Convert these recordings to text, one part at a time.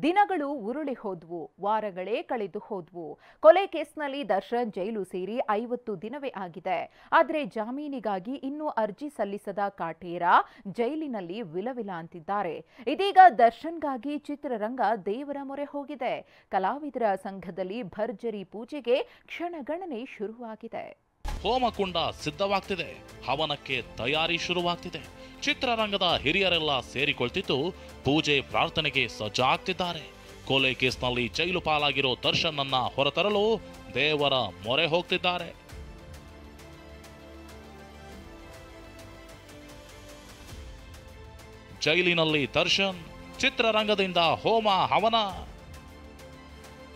ದಿನಗಳು ಉರುಳಿ ಹೋದ್ವು, ವಾರಗಳೇ ಕಳೆದು ಹೋದ್ವು. ಕೊಲೆ ಕೇಸ್ನಲ್ಲಿ ದರ್ಶನ್ ಜೈಲು ಸೇರಿ 50 ದಿನವೇ ಆಗಿದೆ. ಆದರೆ ಜಾಮೀನಿಗಾಗಿ ಇನ್ನೂ ಅರ್ಜಿ ಸಲ್ಲಿಸದ ಕಾಟೇರ ಜೈಲಿನಲ್ಲಿ ವಿಲವಿಲ ಅಂತಿದ್ದಾರೆ. ಇದೀಗ ದರ್ಶನ್ಗಾಗಿ ಚಿತ್ರರಂಗ ದೇವರ ಮೊರೆ ಹೋಗಿದೆ. ಕಲಾವಿದರ ಸಂಘದಲ್ಲಿ ಭರ್ಜರಿ ಪೂಜೆಗೆ ಕ್ಷಣಗಣನೆ ಶುರುವಾಗಿದೆ. ಹೋಮಕುಂಡ ಸಿದ್ಧವಾಗ್ತಿದೆ, ಹವನಕ್ಕೆ ತಯಾರಿ ಶುರುವಾಗ್ತಿದೆ. ಚಿತ್ರರಂಗದ ಹಿರಿಯರೆಲ್ಲ ಸೇರಿಕೊಳ್ತಿದ್ದು ಪೂಜೆ ಪ್ರಾರ್ಥನೆಗೆ ಸಜ್ಜಾಗ್ತಿದ್ದಾರೆ. ಕೊಲೆ ಕೇಸ್ನಲ್ಲಿ ಜೈಲು ಪಾಲಾಗಿರೋ ದರ್ಶನ್ ಅನ್ನ ಹೊರತರಲು ದೇವರ ಮೊರೆ ಹೋಗ್ತಿದ್ದಾರೆ. ಜೈಲಿನಲ್ಲಿ ದರ್ಶನ್, ಚಿತ್ರರಂಗದಿಂದ ಹೋಮ ಹವನ.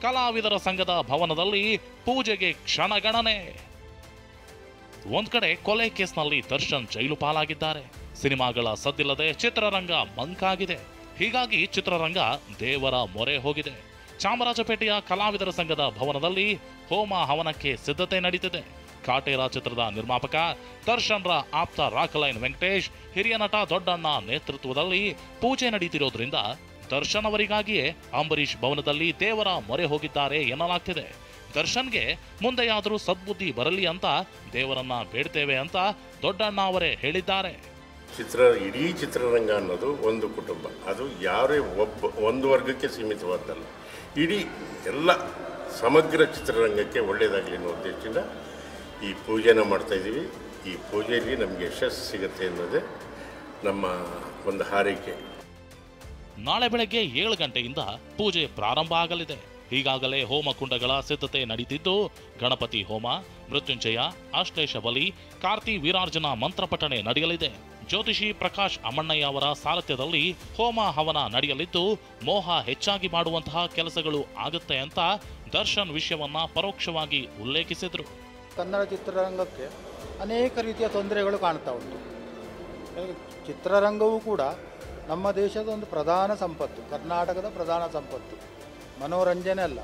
ಕಲಾವಿದರ ಸಂಘದ ಭವನದಲ್ಲಿ ಪೂಜೆಗೆ ಕ್ಷಣಗಣನೆ. ಒಂದ್ ಕಡೆ ಕೊಲೆ ಕೇಸ್ನಲ್ಲಿ ದರ್ಶನ್ ಜೈಲು ಪಾಲಾಗಿದ್ದಾರೆ. ಸಿನಿಮಾಗಳ ಸದ್ದಿಲ್ಲದೆ ಚಿತ್ರರಂಗ ಮಂಕಾಗಿದೆ. ಹೀಗಾಗಿ ಚಿತ್ರರಂಗ ದೇವರ ಮೊರೆ ಹೋಗಿದೆ. ಚಾಮರಾಜಪೇಟೆಯ ಕಲಾವಿದರ ಸಂಘದ ಭವನದಲ್ಲಿ ಹೋಮ ಹವನಕ್ಕೆ ಸಿದ್ಧತೆ ನಡೀತಿದೆ. ಕಾಟೇರ ಚಿತ್ರದ ನಿರ್ಮಾಪಕ ದರ್ಶನ್ರ ಆಪ್ತ ರಾಕಲೈನ್ ವೆಂಕಟೇಶ್, ಹಿರಿಯ ನಟ ದೊಡ್ಡಣ್ಣ ನೇತೃತ್ವದಲ್ಲಿ ಪೂಜೆ ನಡೀತಿರೋದ್ರಿಂದ ದರ್ಶನ್ ಅವರಿಗಾಗಿಯೇ ಅಂಬರೀಶ್ ಭವನದಲ್ಲಿ ದೇವರ ಮೊರೆ ಹೋಗಿದ್ದಾರೆ ಎನ್ನಲಾಗ್ತಿದೆ. ದರ್ಶನ್ಗೆ ಮುಂದೆಯಾದರೂ ಸದ್ಬುದ್ಧಿ ಬರಲಿ ಅಂತ ದೇವರನ್ನ ಬೇಡ್ತೇವೆ ಅಂತ ದೊಡ್ಡಣ್ಣ ಅವರೇ ಹೇಳಿದ್ದಾರೆ. ಇಡೀ ಚಿತ್ರರಂಗ ಅನ್ನೋದು ಒಂದು ಕುಟುಂಬ. ಅದು ಯಾರೇ ಒಂದು ವರ್ಗಕ್ಕೆ ಸೀಮಿತವಾದ್ದಲ್ಲ. ಇಡೀ ಎಲ್ಲ ಸಮಗ್ರ ಚಿತ್ರರಂಗಕ್ಕೆ ಒಳ್ಳೆಯದಾಗಲಿ ಅನ್ನೋ ಉದ್ದೇಶದಿಂದ ಈ ಪೂಜೆನ ಮಾಡ್ತಾ ಇದ್ದೀವಿ. ಈ ಪೂಜೆಯಲ್ಲಿ ನಮಗೆ ಯಶಸ್ಸು ಸಿಗುತ್ತೆ ಅನ್ನೋದೇ ನಮ್ಮ ಒಂದು ಹಾರೈಕೆ. ನಾಳೆ ಬೆಳಗ್ಗೆ 7 ಗಂಟೆಯಿಂದ ಪೂಜೆ ಪ್ರಾರಂಭ ಆಗಲಿದೆ. ಈಗಾಗಲೇ ಹೋಮಕುಂಡಗಳ ಸಿದ್ಧತೆ ನಡೀತಿದ್ದು ಗಣಪತಿ ಹೋಮ, ಮೃತ್ಯುಂಜಯ, ಆಶ್ಲೇಷ ಬಲಿ, ಕಾರ್ತಿ ವೀರಾರ್ಜನ ಮಂತ್ರಪಠಣೆ ನಡೆಯಲಿದೆ. ಜ್ಯೋತಿಷಿ ಪ್ರಕಾಶ್ ಅಮ್ಮಣ್ಣಯ್ಯ ಅವರ ಸಾರಥ್ಯದಲ್ಲಿ ಹೋಮ ಹವನ ನಡೆಯಲಿದ್ದು ಮೋಹ ಹೆಚ್ಚಾಗಿ ಮಾಡುವಂತಹ ಕೆಲಸಗಳು ಆಗುತ್ತೆ ಅಂತ ದರ್ಶನ್ ವಿಷಯವನ್ನ ಪರೋಕ್ಷವಾಗಿ ಉಲ್ಲೇಖಿಸಿದ್ರು. ಕನ್ನಡ ಚಿತ್ರರಂಗಕ್ಕೆ ಅನೇಕ ರೀತಿಯ ತೊಂದರೆಗಳು ಕಾಣ್ತಾ ಉಂಟು. ಚಿತ್ರರಂಗವೂ ಕೂಡ ನಮ್ಮ ದೇಶದ ಒಂದು ಪ್ರಧಾನ ಸಂಪತ್ತು, ಕರ್ನಾಟಕದ ಪ್ರಧಾನ ಸಂಪತ್ತು. ಮನೋರಂಜನೆ ಅಲ್ಲ,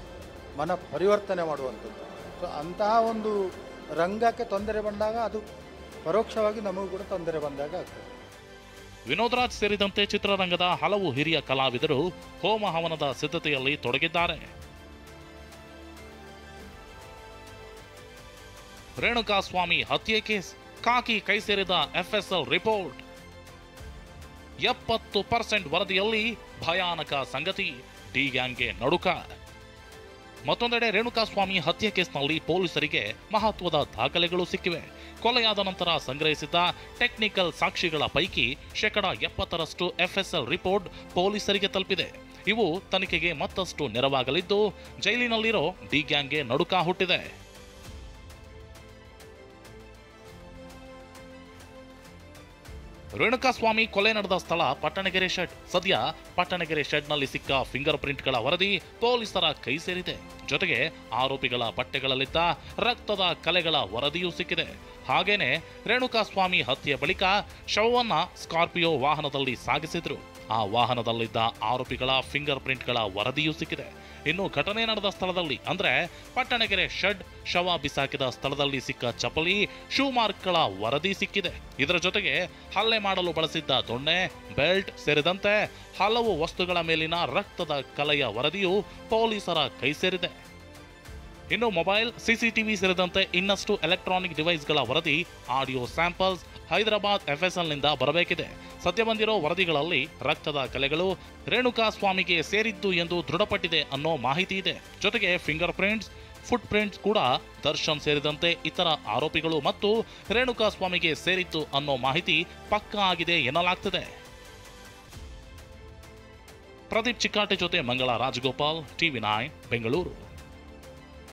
ಮನ ಪರಿವರ್ತನೆ ಮಾಡುವಂಥದ್ದು. ಸೊ ಅಂತಹ ಒಂದು ರಂಗಕ್ಕೆ ತೊಂದರೆ ಬಂದಾಗ ಅದು ಪರೋಕ್ಷವಾಗಿ ನಮಗೂ ಕೂಡ ತೊಂದರೆ ಬಂದಾಗ ಆಗ್ತದೆ. ವಿನೋದ್ ರಾಜ್ ಸೇರಿದಂತೆ ಚಿತ್ರರಂಗದ ಹಲವು ಹಿರಿಯ ಕಲಾವಿದರು ಹೋಮ ಹವನದ ಸಿದ್ಧತೆಯಲ್ಲಿ ತೊಡಗಿದ್ದಾರೆ. ರೇಣುಕಾಸ್ವಾಮಿ ಹತ್ಯೆ ಕೇಸ್, ಖಾಕಿ ಕೈ ಸೇರಿದ FSL ರಿಪೋರ್ಟ್. 70% ವರದಿಯಲ್ಲಿ ಭಯಾನಕ ಸಂಗತಿ, ಡಿ ಗ್ಯಾಂಗ್ಗೆ ನಡುಕ. ಮತ್ತೊಂದೆಡೆ ರೇಣುಕಾಸ್ವಾಮಿ ಹತ್ಯೆ ಕೇಸ್ನಲ್ಲಿ ಪೊಲೀಸರಿಗೆ ಮಹತ್ವದ ದಾಖಲೆಗಳು ಸಿಕ್ಕಿವೆ. ಕೊಲೆಯಾದ ನಂತರ ಸಂಗ್ರಹಿಸಿದ್ದ ಟೆಕ್ನಿಕಲ್ ಸಾಕ್ಷಿಗಳ ಪೈಕಿ 70% FSL ರಿಪೋರ್ಟ್ ಪೊಲೀಸರಿಗೆ ತಲುಪಿದೆ. ಇವು ತನಿಖೆಗೆ ಮತ್ತಷ್ಟು ನೆರವಾಗಲಿದ್ದು ಜೈಲಿನಲ್ಲಿರೋ ಡಿ ಗ್ಯಾಂಗ್ಗೆ ನಡುಕ ಹುಟ್ಟಿದೆ. ರೇಣುಕಾಸ್ವಾಮಿ ಕೊಲೆ ನಡೆದ ಸ್ಥಳ ಪಟ್ಟಣಗೆರೆ ಶೆಡ್. ಸದ್ಯ ಪಟ್ಟಣಗೆರೆ ಶೆಡ್ನಲ್ಲಿ ಸಿಕ್ಕ ಫಿಂಗರ್ ಪ್ರಿಂಟ್ಗಳ ವರದಿ ಪೊಲೀಸರ ಕೈ ಸೇರಿದೆ. ಜೊತೆಗೆ ಆರೋಪಿಗಳ ಬಟ್ಟೆಗಳಲ್ಲಿದ್ದ ರಕ್ತದ ಕಲೆಗಳ ವರದಿಯೂ ಸಿಕ್ಕಿದೆ. ಹಾಗೇನೆ ರೇಣುಕಾಸ್ವಾಮಿ ಹತ್ಯೆ ಬಳಿಕ ಶವವನ್ನ ಸ್ಕಾರ್ಪಿಯೋ ವಾಹನದಲ್ಲಿ ಸಾಗಿಸಿದ್ರು. ಆ ವಾಹನದಲ್ಲಿದ್ದ ಆರೋಪಿಗಳ ಫಿಂಗರ್ ಪ್ರಿಂಟ್ಗಳ ವರದಿಯೂ ಸಿಕ್ಕಿದೆ. ಇನ್ನು ಘಟನೆ ನಡೆದ ಸ್ಥಳದಲ್ಲಿ ಅಂದ್ರೆ ಪಟ್ಟಣಗೆರೆ ಶೆಡ್, ಶವ ಬಿಸಾಕಿದ ಸ್ಥಳದಲ್ಲಿ ಸಿಕ್ಕ ಚಪ್ಪಲಿ, ಶೂ ಮಾರ್ಕ್ಗಳ ವರದಿ ಸಿಕ್ಕಿದೆ. ಇದರ ಜೊತೆಗೆ ಹಲ್ಲೆ ಮಾಡಲು ಬಳಸಿದ್ದ ದೊಣ್ಣೆ, ಬೆಲ್ಟ್ ಸೇರಿದಂತೆ ಹಲವು ವಸ್ತುಗಳ ಮೇಲಿನ ರಕ್ತದ ಕಲೆಯ ವರದಿಯು ಪೊಲೀಸರ ಕೈ ಸೇರಿದೆ. ಇನ್ನು ಮೊಬೈಲ್, CCTV ಸೇರಿದಂತೆ ಇನ್ನಷ್ಟು ಎಲೆಕ್ಟ್ರಾನಿಕ್ ಡಿವೈಸ್ಗಳ ವರದಿ, ಆಡಿಯೋ ಸ್ಯಾಂಪಲ್ಸ್ ಹೈದರಾಬಾದ್ FSLನಿಂದ ಬರಬೇಕಿದೆ. ಸದ್ಯ ಬಂದಿರೋ ವರದಿಗಳಲ್ಲಿ ರಕ್ತದ ಕಲೆಗಳು ರೇಣುಕಾಸ್ವಾಮಿಗೆ ಸೇರಿದ್ದು ಎಂದು ದೃಢಪಟ್ಟಿದೆ ಅನ್ನೋ ಮಾಹಿತಿ ಇದೆ. ಜೊತೆಗೆ ಫಿಂಗರ್ ಪ್ರಿಂಟ್ಸ್, ಫುಟ್ ಪ್ರಿಂಟ್ಸ್ ಕೂಡ ದರ್ಶನ್ ಸೇರಿದಂತೆ ಇತರ ಆರೋಪಿಗಳು ಮತ್ತು ರೇಣುಕಾಸ್ವಾಮಿಗೆ ಸೇರಿತ್ತು ಅನ್ನೋ ಮಾಹಿತಿ ಪಕ್ಕಾ ಆಗಿದೆ ಎನ್ನಲಾಗ್ತಿದೆ. ಪ್ರದೀಪ್ ಚಿಕ್ಕಾಟೆ ಜೊತೆ ಮಂಗಳ ರಾಜಗೋಪಾಲ್, TV9 ಬೆಂಗಳೂರು.